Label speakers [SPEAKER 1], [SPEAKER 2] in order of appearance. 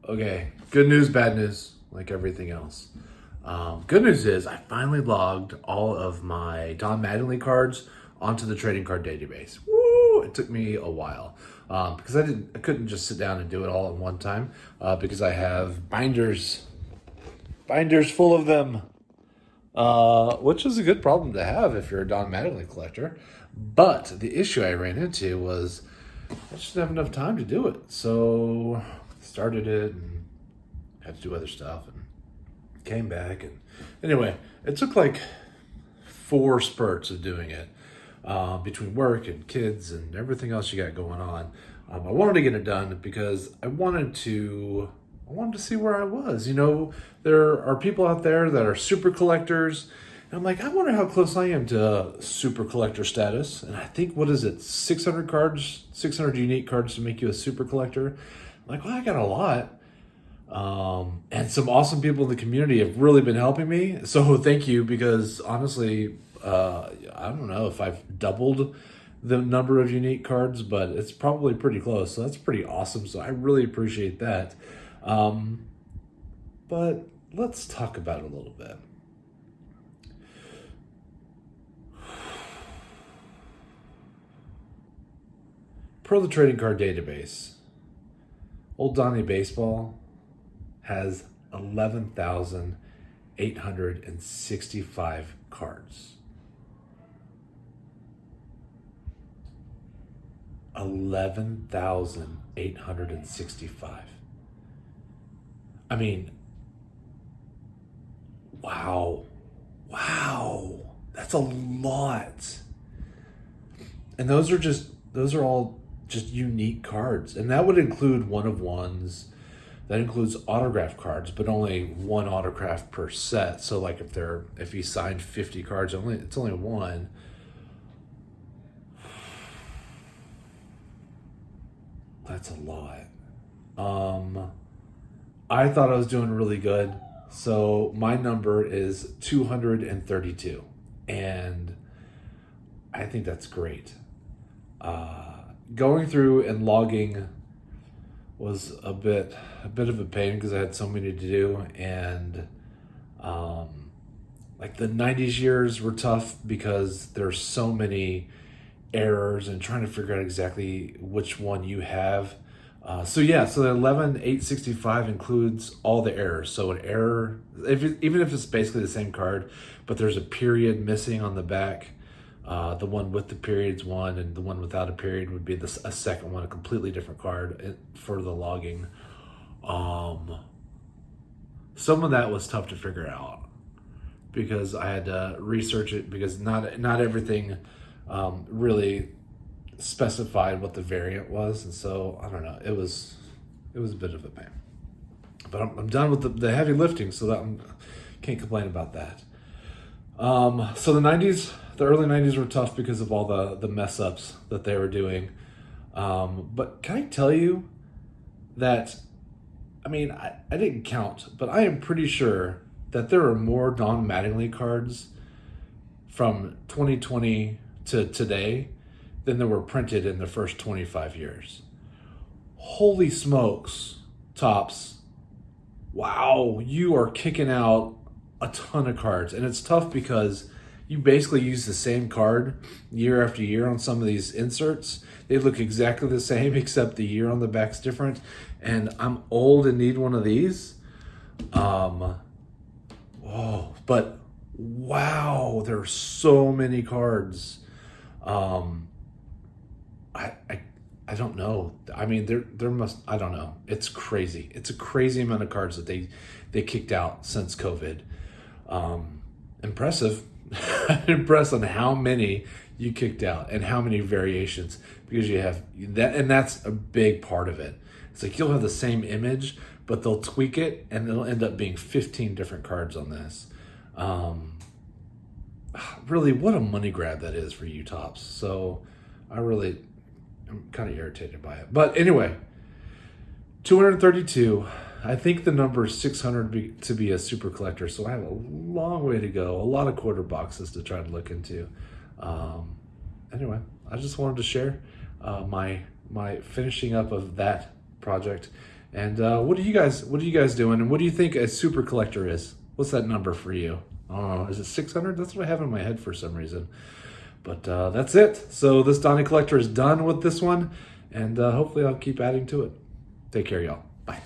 [SPEAKER 1] Okay, good news, bad news, like everything else. Good news is I finally logged all of my Don Mattingly cards onto the trading card database. Woo! It took me a while because I couldn't just sit down and do it all at one time because I have binders full of them, which is a good problem to have if you're a Don Mattingly collector. But the issue I ran into was I just didn't have enough time to do it. So started it and had to do other stuff and came back. And anyway, it took like 4 spurts of doing it between work and kids and everything else you got going on. I wanted to get it done because I wanted to see where I was. You know, there are people out there that are super collectors. And I'm like, I wonder how close I am to super collector status. And I think, what is it, 600 cards, 600 unique cards to make you a super collector? I'm like, well, I got a lot. And some awesome people in the community have really been helping me. So thank you, because honestly, I don't know if I've doubled the number of unique cards, but it's probably pretty close. So that's pretty awesome. So I really appreciate that. But let's talk about it a little bit. Per the trading card database, Old Donnie Baseball has 11,865 cards. 11,865. I mean, wow. Wow. That's a lot. And those are all just unique cards. And that would include one of ones. That includes autograph cards, but only one autograph per set. So like if he signed 50 cards, it's only one. That's a lot. I thought I was doing really good. So my number is 232. And I think that's great. Going through and logging was a bit of a pain because I had so many to do, and like the 90s years were tough because there's so many errors and trying to figure out exactly which one you have. So the 11,865 includes all the errors. So an error, even if it's basically the same card, but there's a period missing on the back. The one with the period's one, and the one without a period would be a second one, a completely different card for the logging. Some of that was tough to figure out because I had to research it because not everything really specified what the variant was, and so I don't know. It was a bit of a pain, but I'm done with the heavy lifting, so that can't complain about that. So the early 90s were tough because of all the mess ups that they were doing. But can I tell you that, I mean, I didn't count, but I am pretty sure that there are more Don Mattingly cards from 2020 to today than there were printed in the first 25 years. Holy smokes, Tops. Wow, you are kicking out a ton of cards. And it's tough because you basically use the same card year after year on some of these inserts. They look exactly the same except the year on the back's different. And I'm old and need one of these. But wow, there are so many cards. I don't know. I mean, there must, I don't know. It's crazy. It's a crazy amount of cards that they kicked out since COVID. Impressive. I'm impressed on how many you kicked out and how many variations, because you have that, and that's a big part of it. It's like you'll have the same image, but they'll tweak it and it'll end up being 15 different cards on this. Really, what a money grab that is for you, Tops. So I'm kind of irritated by it. But anyway, 232. I think the number is 600 to be a super collector, so I have a long way to go. A lot of quarter boxes to try to look into. Anyway, I just wanted to share my finishing up of that project And what are you guys doing? And what do you think a super collector is? What's that number for you? Oh, is it 600? That's what I have in my head for some reason. But that's it. So this Donnie Collector is done with this one, and hopefully I'll keep adding to it. Take care, y'all. Bye.